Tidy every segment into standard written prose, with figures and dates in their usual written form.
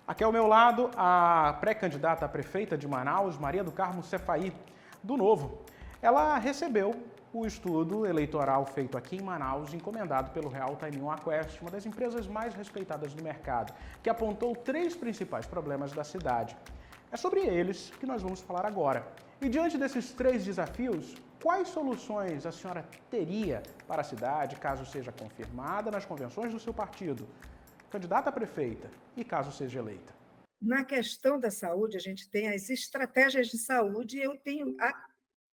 Aqui ao meu lado, a pré-candidata a prefeita de Manaus, Maria do Carmo Cefaí, do Novo. Ela recebeu o estudo eleitoral feito aqui em Manaus, encomendado pelo Real Time Quest, uma das empresas mais respeitadas do mercado, que apontou 3 principais problemas da cidade. É sobre eles que nós vamos falar agora. E diante desses 3 desafios, quais soluções a senhora teria para a cidade, caso seja confirmada nas convenções do seu partido, candidata a prefeita e caso seja eleita? Na questão da saúde, a gente tem as estratégias de saúde, e eu tenho a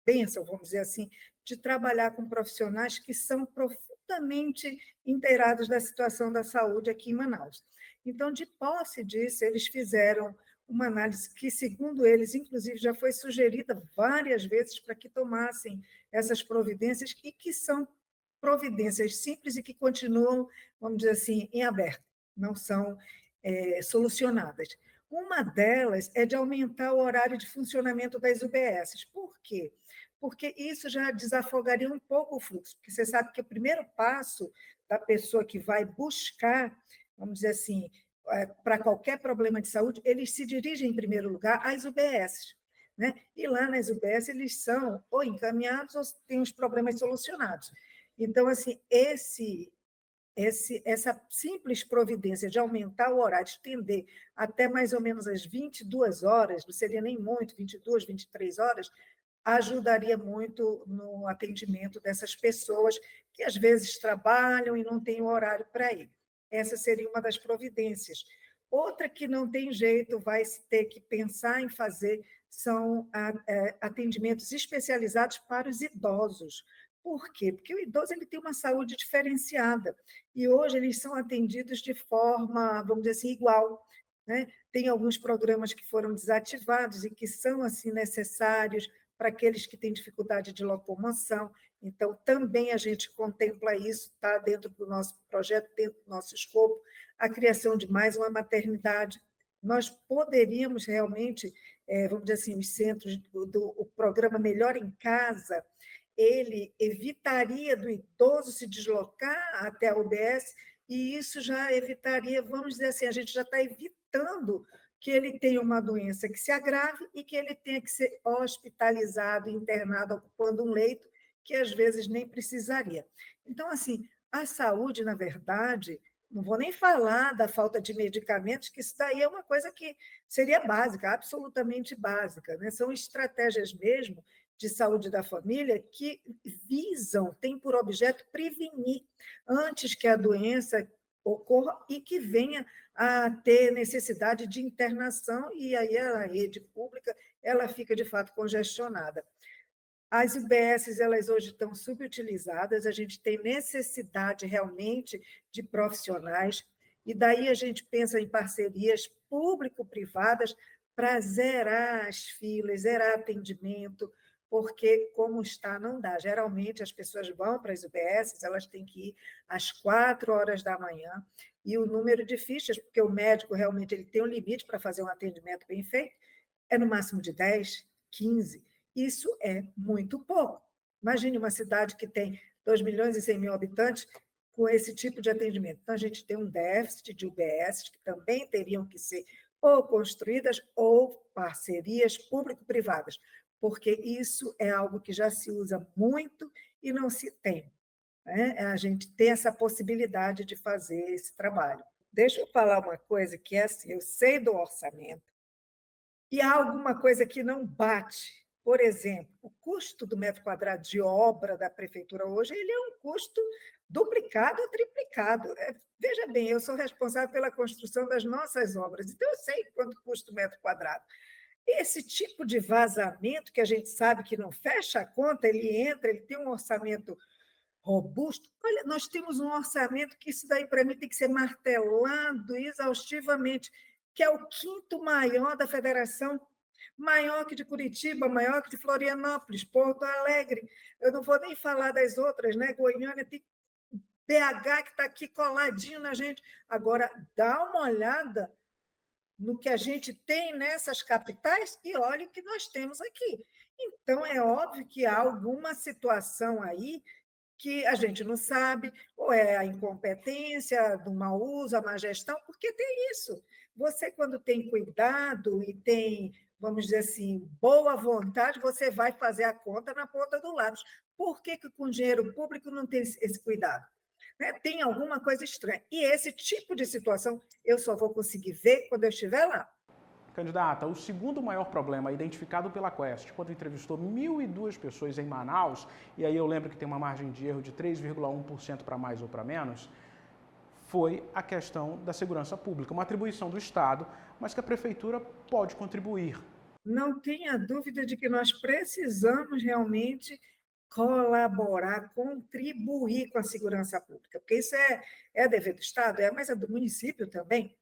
bênção, vamos dizer assim, de trabalhar com profissionais que são profundamente inteirados da situação da saúde aqui em Manaus. Então, de posse disso, eles fizeram uma análise que, segundo eles, inclusive já foi sugerida várias vezes para que tomassem essas providências, e que são providências simples e que continuam, vamos dizer assim, em aberto, não são solucionadas. Uma delas é de aumentar o horário de funcionamento das UBSs. Por quê? Porque isso já desafogaria um pouco o fluxo, porque você sabe que o primeiro passo da pessoa que vai buscar, vamos dizer assim, para qualquer problema de saúde, eles se dirigem, em primeiro lugar, às UBSs. Né? E lá nas UBS eles são ou encaminhados ou têm os problemas solucionados. Então, assim, essa simples providência de aumentar o horário, estender até mais ou menos as 22 horas, não seria nem muito, 22, 23 horas, ajudaria muito no atendimento dessas pessoas que às vezes trabalham e não têm o horário para ir. Essa seria uma das providências. Outra que não tem jeito, vai ter que pensar em fazer, são atendimentos especializados para os idosos. Por quê? Porque o idoso ele tem uma saúde diferenciada e hoje eles são atendidos de forma, vamos dizer assim, igual. Né? Tem alguns programas que foram desativados e que são assim necessários para aqueles que têm dificuldade de locomoção. Então, também a gente contempla isso, está dentro do nosso projeto, dentro do nosso escopo, a criação de mais uma maternidade. Nós poderíamos realmente, vamos dizer assim, os centros o programa Melhor em Casa, ele evitaria do idoso se deslocar até a UBS, e isso já evitaria, vamos dizer assim, a gente já está evitando que ele tenha uma doença que se agrave e que ele tenha que ser hospitalizado, internado, ocupando um leito que às vezes nem precisaria. Então, assim, a saúde, na verdade, não vou nem falar da falta de medicamentos, que isso daí é uma coisa que seria básica, absolutamente básica, né? São estratégias mesmo de saúde da família que visam, têm por objeto prevenir antes que a doença ocorra e que venha a ter necessidade de internação, e aí a rede pública ela fica, de fato, congestionada. As UBSs, elas hoje estão subutilizadas, a gente tem necessidade realmente de profissionais, e daí a gente pensa em parcerias público-privadas para zerar as filas, zerar atendimento, porque como está, não dá. Geralmente as pessoas vão para as UBSs, elas têm que ir às 4 horas da manhã, e o número de fichas, porque o médico realmente ele tem um limite para fazer um atendimento bem feito, é no máximo de 10, 15. Isso é muito pouco. Imagine uma cidade que tem 2 milhões e 100 mil habitantes com esse tipo de atendimento. Então, a gente tem um déficit de UBS que também teriam que ser ou construídas ou parcerias público-privadas, porque isso é algo que já se usa muito e não se tem. Né? A gente tem essa possibilidade de fazer esse trabalho. Deixa eu falar uma coisa que é assim, eu sei do orçamento, e há alguma coisa que não bate. Por exemplo, o custo do metro quadrado de obra da prefeitura hoje ele é um custo duplicado ou triplicado. Veja bem, eu sou responsável pela construção das nossas obras, então eu sei quanto custa o metro quadrado. Esse tipo de vazamento, que a gente sabe que não fecha a conta, ele entra, ele tem um orçamento robusto. Olha, nós temos um orçamento que isso daí, para mim, tem que ser martelado exaustivamente, que é o quinto maior da federação, maior que de Curitiba, maior que de Florianópolis, Porto Alegre. Eu não vou nem falar das outras, né? Goiânia tem BH que está aqui coladinho na gente. Agora, dá uma olhada no que a gente tem nessas capitais e olha o que nós temos aqui. Então, é óbvio que há alguma situação aí que a gente não sabe, ou é a incompetência, do mau uso, a má gestão, porque tem isso. Você, quando tem cuidado e tem, vamos dizer assim, boa vontade, você vai fazer a conta na ponta do lápis. Por que, que com dinheiro público não tem esse cuidado? Né? Tem alguma coisa estranha. E esse tipo de situação eu só vou conseguir ver quando eu estiver lá. Candidata, o segundo maior problema identificado pela Quest, quando entrevistou 1.002 pessoas em Manaus, e aí eu lembro que tem uma margem de erro de 3,1% para mais ou para menos, foi a questão da segurança pública, uma atribuição do Estado, mas que a Prefeitura pode contribuir. Não tenha dúvida de que nós precisamos realmente colaborar, contribuir com a segurança pública, porque isso é dever do Estado, mas é do município também.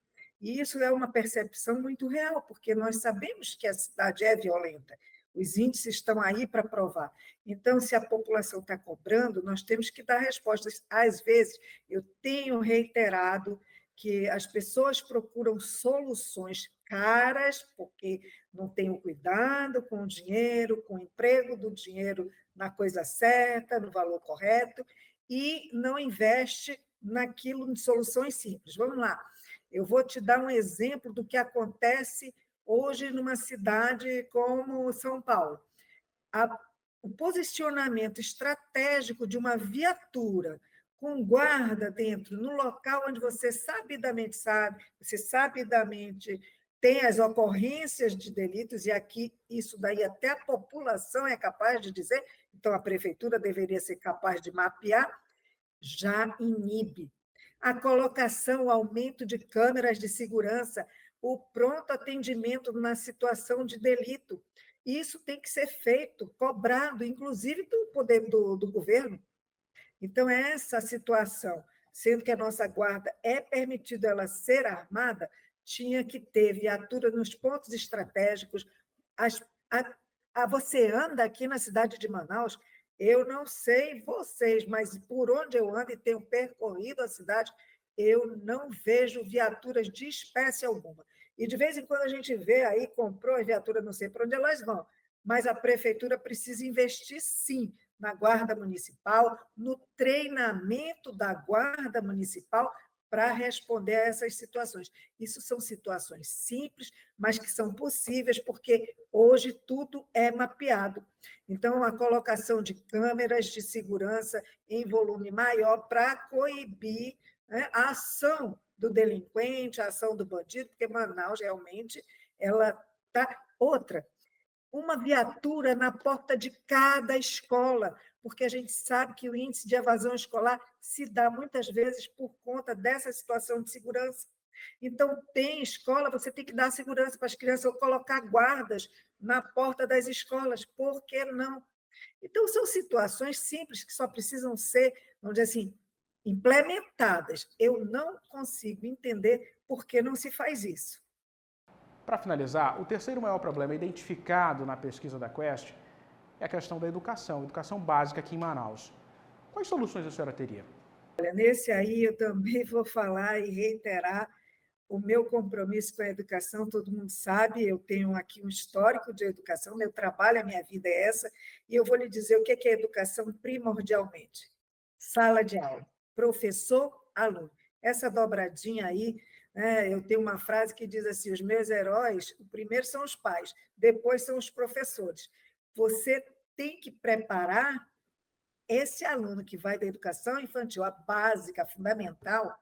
E isso é uma percepção muito real, porque nós sabemos que a cidade é violenta, os índices estão aí para provar. Então, se a população está cobrando, nós temos que dar respostas. Às vezes, eu tenho reiterado que as pessoas procuram soluções caras, porque não tem o cuidado com o dinheiro, com o emprego do dinheiro na coisa certa, no valor correto, e não investe naquilo em soluções simples. Vamos lá, eu vou te dar um exemplo do que acontece hoje numa cidade como São Paulo. O posicionamento estratégico de uma viatura com guarda dentro, no local onde você sabidamente sabe, você sabidamente tem as ocorrências de delitos, e aqui isso daí até a população é capaz de dizer, então a prefeitura deveria ser capaz de mapear, já inibe. A colocação, o aumento de câmeras de segurança, o pronto atendimento na situação de delito. Isso tem que ser feito, cobrado, inclusive do poder do governo. Então, essa situação, sendo que a nossa guarda é permitido ela ser armada, tinha que ter viatura nos pontos estratégicos. Você anda aqui na cidade de Manaus, eu não sei vocês, mas por onde eu ando e tenho percorrido a cidade, eu não vejo viaturas de espécie alguma. E de vez em quando a gente vê aí, comprou a viatura, não sei para onde elas vão, mas a prefeitura precisa investir, sim, na Guarda Municipal, no treinamento da Guarda Municipal para responder a essas situações. Isso são situações simples, mas que são possíveis, porque hoje tudo é mapeado. Então, a colocação de câmeras de segurança em volume maior para coibir, né, a ação do delinquente, a ação do bandido, porque Manaus realmente ela está outra. Uma viatura na porta de cada escola, porque a gente sabe que o índice de evasão escolar se dá muitas vezes por conta dessa situação de segurança. Então, tem escola, você tem que dar segurança para as crianças, ou colocar guardas na porta das escolas, por que não? Então, são situações simples que só precisam ser, vamos dizer assim, implementadas. Eu não consigo entender por que não se faz isso. Para finalizar, o terceiro maior problema identificado na pesquisa da Quest é a questão da educação básica aqui em Manaus. Quais soluções a senhora teria? Olha, nesse aí eu também vou falar e reiterar o meu compromisso com a educação. Todo mundo sabe, eu tenho aqui um histórico de educação, meu trabalho, a minha vida é essa, e eu vou lhe dizer o que é educação primordialmente. Sala de aula, professor, aluno. Essa dobradinha aí, né, eu tenho uma frase que diz assim, os meus heróis, o primeiro são os pais, depois são os professores. Você tem que preparar esse aluno que vai da educação infantil, a básica, a fundamental,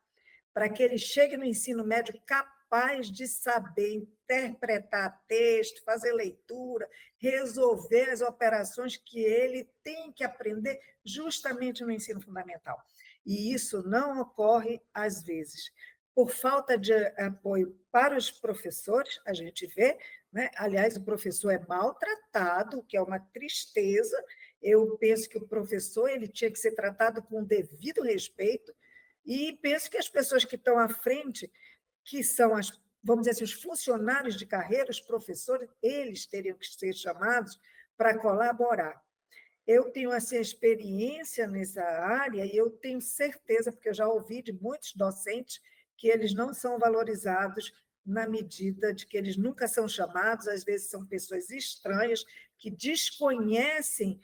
para que ele chegue no ensino médio capaz de saber interpretar texto, fazer leitura, resolver as operações que ele tem que aprender justamente no ensino fundamental. E isso não ocorre às vezes. Por falta de apoio para os professores, a gente vê, né? Aliás, o professor é maltratado, o que é uma tristeza. Eu penso que o professor ele tinha que ser tratado com o devido respeito, e penso que as pessoas que estão à frente, que são vamos dizer assim, os funcionários de carreira, os professores, eles teriam que ser chamados para colaborar. Eu tenho assim, experiência nessa área e eu tenho certeza, porque eu já ouvi de muitos docentes, que eles não são valorizados na medida de que eles nunca são chamados, às vezes são pessoas estranhas que desconhecem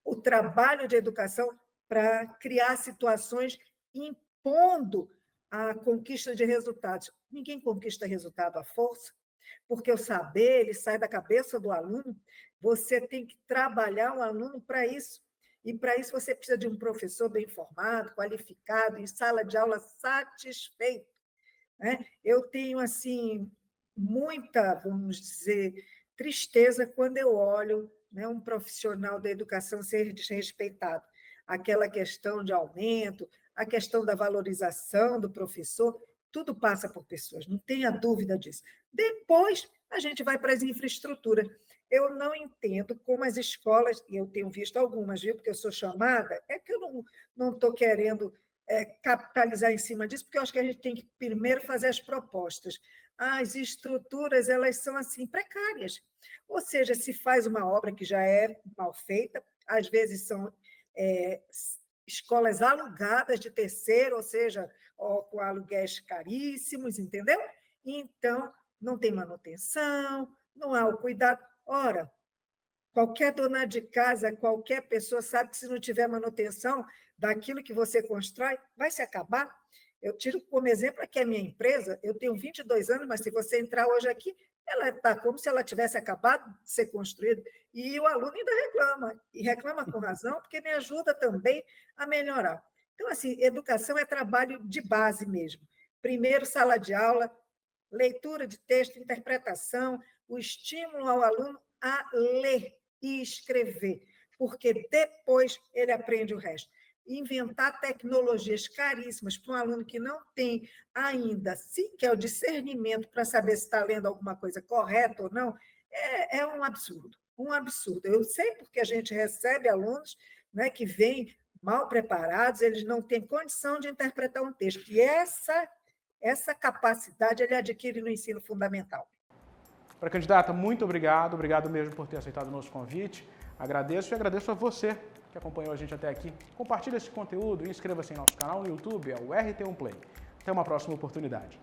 o trabalho de educação para criar situações impondo a conquista de resultados. Ninguém conquista resultado à força, porque o saber ele sai da cabeça do aluno. Você tem que trabalhar o aluno para isso. E para isso você precisa de um professor bem formado, qualificado, em sala de aula satisfeito, né? Eu tenho assim muita, vamos dizer, tristeza quando eu olho, né, um profissional da educação ser desrespeitado. Aquela questão de aumento, a questão da valorização do professor, tudo passa por pessoas, não tenha dúvida disso. Depois, a gente vai para as infraestruturas. Eu não entendo como as escolas, e eu tenho visto algumas, viu, porque eu sou chamada, é que eu não estou querendo capitalizar em cima disso, porque eu acho que a gente tem que primeiro fazer as propostas. As estruturas, elas são assim, precárias. Ou seja, se faz uma obra que já é mal feita, às vezes são escolas alugadas de terceiro, ou seja, com aluguéis caríssimos, entendeu? Então, não tem manutenção, não há o cuidado. Ora, qualquer dona de casa, qualquer pessoa sabe que se não tiver manutenção daquilo que você constrói, vai se acabar. Eu tiro como exemplo aqui a minha empresa, eu tenho 22 anos, mas se você entrar hoje aqui, ela está como se ela tivesse acabado de ser construída. E o aluno ainda reclama, e reclama com razão, porque me ajuda também a melhorar. Então, assim, educação é trabalho de base mesmo. Primeiro, sala de aula, leitura de texto, interpretação, o estímulo ao aluno a ler e escrever, porque depois ele aprende o resto. Inventar tecnologias caríssimas para um aluno que não tem ainda sequer o discernimento para saber se está lendo alguma coisa correta ou não, é um absurdo, um absurdo. Eu sei porque a gente recebe alunos, né, que vêm mal preparados, eles não têm condição de interpretar um texto, e essa capacidade ele adquire no ensino fundamental. Pré-candidata, muito obrigado. Obrigado mesmo por ter aceitado o nosso convite. Agradeço e agradeço a você que acompanhou a gente até aqui. Compartilhe esse conteúdo e inscreva-se em nosso canal no YouTube, é o RT1 Play. Até uma próxima oportunidade.